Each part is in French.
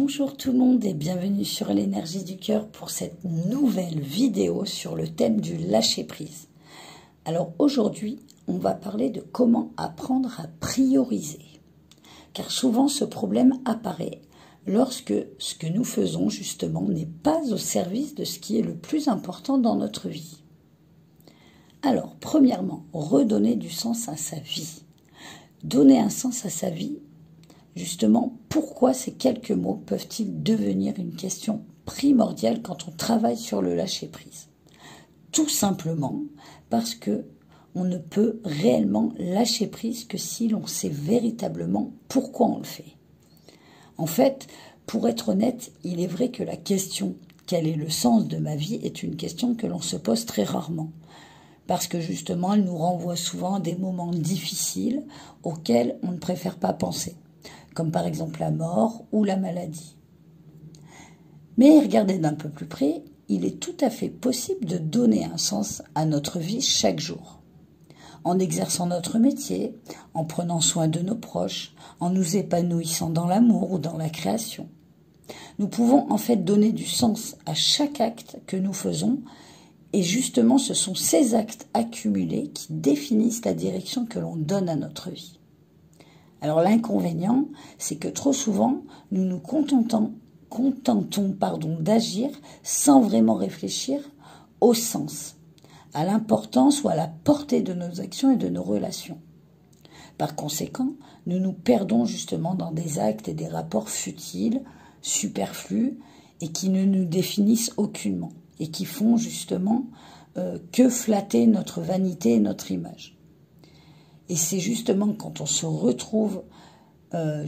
Bonjour tout le monde et bienvenue sur l'énergie du cœur pour cette nouvelle vidéo sur le thème du lâcher-prise. Alors aujourd'hui, on va parler de comment apprendre à prioriser. Car souvent ce problème apparaît lorsque ce que nous faisons justement n'est pas au service de ce qui est le plus important dans notre vie. Alors, premièrement, redonner du sens à sa vie. Donner un sens à sa vie, justement, pourquoi ces quelques mots peuvent-ils devenir une question primordiale quand on travaille sur le lâcher-prise? Tout simplement parce que on ne peut réellement lâcher prise que si l'on sait véritablement pourquoi on le fait. En fait, pour être honnête, il est vrai que la question « quel est le sens de ma vie ?» est une question que l'on se pose très rarement. Parce que justement, elle nous renvoie souvent à des moments difficiles auxquels on ne préfère pas penser, comme par exemple la mort ou la maladie. Mais regardez d'un peu plus près, il est tout à fait possible de donner un sens à notre vie chaque jour. En exerçant notre métier, en prenant soin de nos proches, en nous épanouissant dans l'amour ou dans la création. Nous pouvons en fait donner du sens à chaque acte que nous faisons. Et justement, ce sont ces actes accumulés qui définissent la direction que l'on donne à notre vie. Alors l'inconvénient, c'est que trop souvent, nous nous contentons d'agir sans vraiment réfléchir au sens, à l'importance ou à la portée de nos actions et de nos relations. Par conséquent, nous nous perdons justement dans des actes et des rapports futiles, superflus et qui ne nous définissent aucunement. Et qui font justement que flatter notre vanité et notre image. Et c'est justement quand on se retrouve dans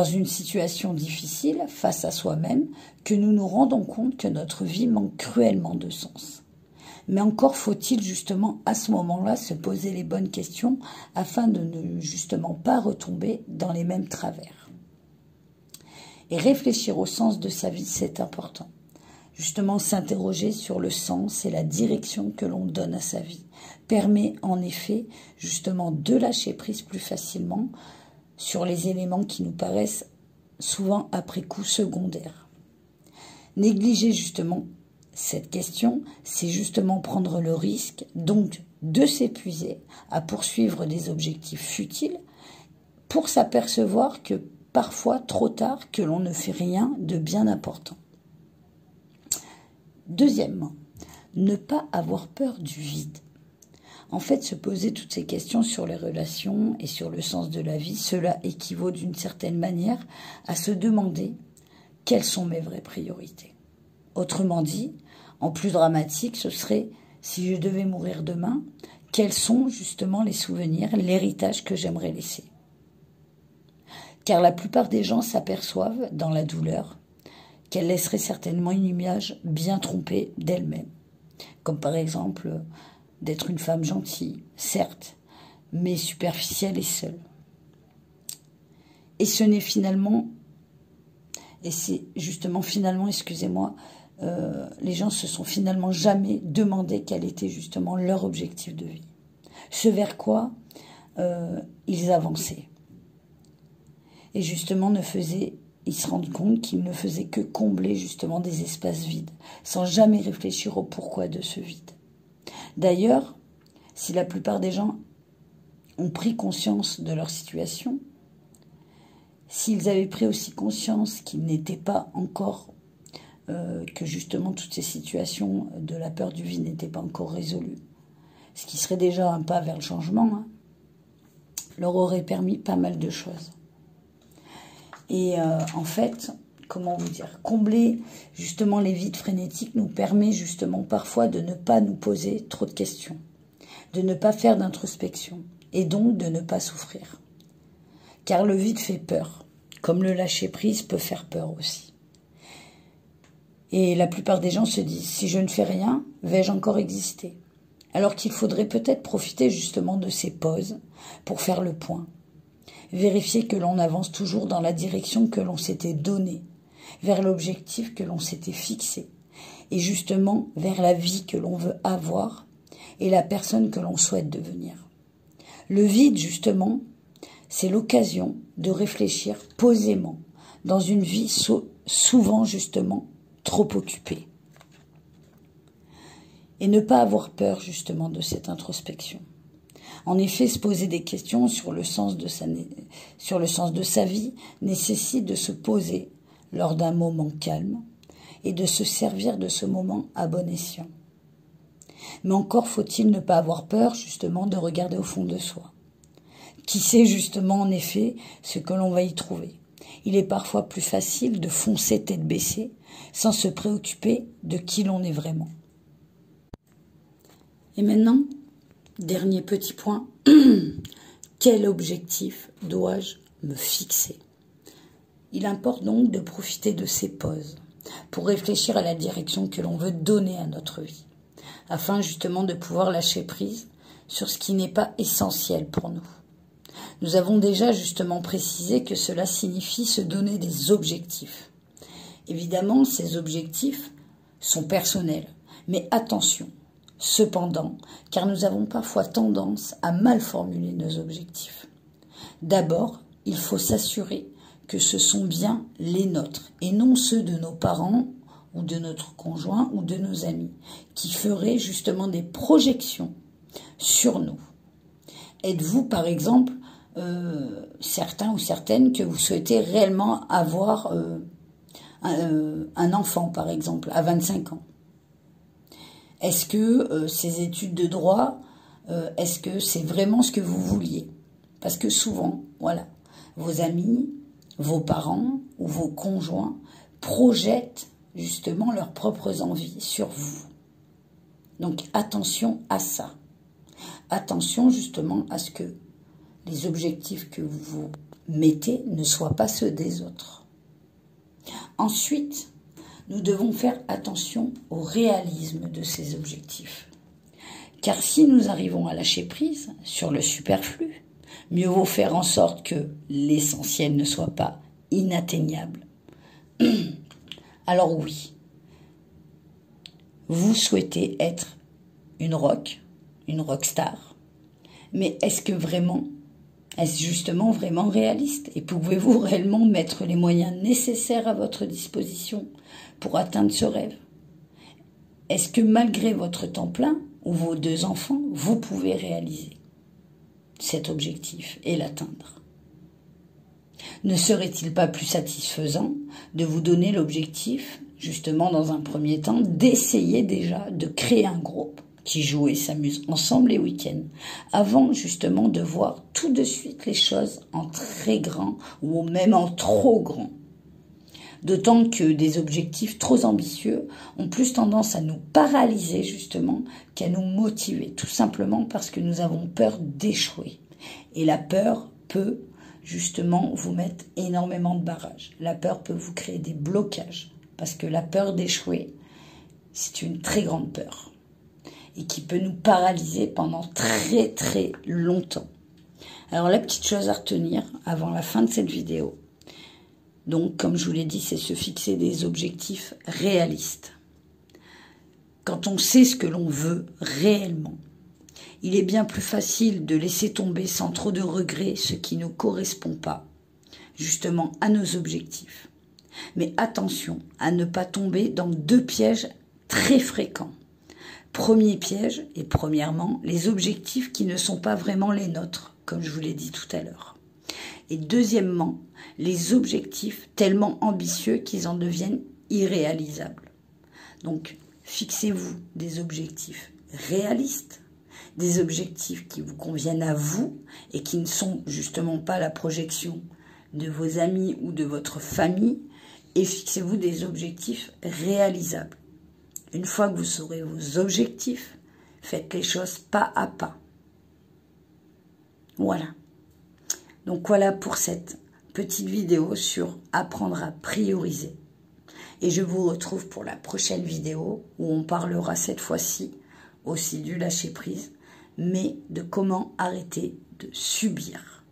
une situation difficile face à soi-même que nous nous rendons compte que notre vie manque cruellement de sens. Mais encore faut-il justement à ce moment-là se poser les bonnes questions afin de ne justement pas retomber dans les mêmes travers. Et réfléchir au sens de sa vie, c'est important. Justement, s'interroger sur le sens et la direction que l'on donne à sa vie permet en effet justement de lâcher prise plus facilement sur les éléments qui nous paraissent souvent après coup secondaires. Négliger justement cette question, c'est justement prendre le risque donc de s'épuiser à poursuivre des objectifs futiles pour s'apercevoir que parfois trop tard que l'on ne fait rien de bien important. Deuxièmement, ne pas avoir peur du vide. En fait, se poser toutes ces questions sur les relations et sur le sens de la vie, cela équivaut d'une certaine manière à se demander quelles sont mes vraies priorités. Autrement dit, en plus dramatique, ce serait si je devais mourir demain, quels sont justement les souvenirs, l'héritage que j'aimerais laisser. Car la plupart des gens s'aperçoivent, dans la douleur, qu'elle laisserait certainement une image bien trompée d'elle-même. Comme par exemple, d'être une femme gentille, certes, mais superficielle et seule. Et ce n'est finalement, et c'est justement finalement, excusez-moi, les gens se sont finalement jamais demandé quel était justement leur objectif de vie. Ce vers quoi ils avançaient. Et justement, ils se rendent compte qu'ils ne faisaient que combler justement des espaces vides, sans jamais réfléchir au pourquoi de ce vide. D'ailleurs, si la plupart des gens ont pris conscience de leur situation, s'ils avaient pris aussi conscience qu'ils n'étaient pas encore, que justement toutes ces situations de la peur du vide n'étaient pas encore résolues, ce qui serait déjà un pas vers le changement, leur aurait permis pas mal de choses. Et en fait, comment vous dire, combler justement les vides frénétiques nous permet justement parfois de ne pas nous poser trop de questions, de ne pas faire d'introspection et donc de ne pas souffrir. Car le vide fait peur, comme le lâcher-prise peut faire peur aussi. Et la plupart des gens se disent, si je ne fais rien, vais-je encore exister? Alors qu'il faudrait peut-être profiter justement de ces pauses pour faire le point. Vérifier que l'on avance toujours dans la direction que l'on s'était donnée, vers l'objectif que l'on s'était fixé, et justement vers la vie que l'on veut avoir et la personne que l'on souhaite devenir. Le vide, justement, c'est l'occasion de réfléchir posément dans une vie souvent justement trop occupée. Et ne pas avoir peur justement de cette introspection. En effet, se poser des questions sur le sens de sa vie nécessite de se poser lors d'un moment calme et de se servir de ce moment à bon escient. Mais encore faut-il ne pas avoir peur justement de regarder au fond de soi. Qui sait justement en effet ce que l'on va y trouver. Il est parfois plus facile de foncer tête baissée sans se préoccuper de qui l'on est vraiment. Et maintenant, dernier petit point, quel objectif dois-je me fixer? Il importe donc de profiter de ces pauses pour réfléchir à la direction que l'on veut donner à notre vie, afin justement de pouvoir lâcher prise sur ce qui n'est pas essentiel pour nous. Nous avons déjà justement précisé que cela signifie se donner des objectifs. Évidemment, ces objectifs sont personnels, mais attention, cependant, car nous avons parfois tendance à mal formuler nos objectifs. D'abord, il faut s'assurer que ce sont bien les nôtres et non ceux de nos parents ou de notre conjoint ou de nos amis qui feraient justement des projections sur nous. Êtes-vous par exemple certains ou certaines que vous souhaitez réellement avoir un enfant par exemple à 25 ans? Est-ce que ces études de droit, est-ce que c'est vraiment ce que vous vouliez? Parce que souvent, voilà, vos amis, vos parents ou vos conjoints projettent justement leurs propres envies sur vous. Donc attention à ça. Attention justement à ce que les objectifs que vous mettez ne soient pas ceux des autres. Ensuite, nous devons faire attention au réalisme de ces objectifs. Car si nous arrivons à lâcher prise sur le superflu, mieux vaut faire en sorte que l'essentiel ne soit pas inatteignable. Alors oui, vous souhaitez être une rockstar, mais est-ce justement vraiment réaliste? Et pouvez-vous réellement mettre les moyens nécessaires à votre disposition pour atteindre ce rêve? Est-ce que malgré votre temps plein ou vos 2 enfants, vous pouvez réaliser cet objectif et l'atteindre? Ne serait-il pas plus satisfaisant de vous donner l'objectif, justement dans un premier temps, d'essayer déjà de créer un groupe qui joue et s'amuse ensemble les week-ends, avant justement de voir tout de suite les choses en très grand ou même en trop grand. D'autant que des objectifs trop ambitieux ont plus tendance à nous paralyser justement qu'à nous motiver, tout simplement parce que nous avons peur d'échouer. Et la peur peut justement vous mettre énormément de barrages. La peur peut vous créer des blocages, parce que la peur d'échouer, c'est une très grande peur et qui peut nous paralyser pendant très très longtemps. Alors la petite chose à retenir avant la fin de cette vidéo, donc comme je vous l'ai dit, c'est se fixer des objectifs réalistes. Quand on sait ce que l'on veut réellement, il est bien plus facile de laisser tomber sans trop de regrets ce qui ne correspond pas justement à nos objectifs. Mais attention à ne pas tomber dans 2 pièges très fréquents. Premier piège, et premièrement, les objectifs qui ne sont pas vraiment les nôtres, comme je vous l'ai dit tout à l'heure. Et deuxièmement, les objectifs tellement ambitieux qu'ils en deviennent irréalisables. Donc, fixez-vous des objectifs réalistes, des objectifs qui vous conviennent à vous et qui ne sont justement pas la projection de vos amis ou de votre famille, et fixez-vous des objectifs réalisables. Une fois que vous saurez vos objectifs, faites les choses pas à pas. Voilà. Donc voilà pour cette petite vidéo sur apprendre à prioriser. Et je vous retrouve pour la prochaine vidéo où on parlera cette fois-ci aussi du lâcher prise, mais de comment arrêter de subir.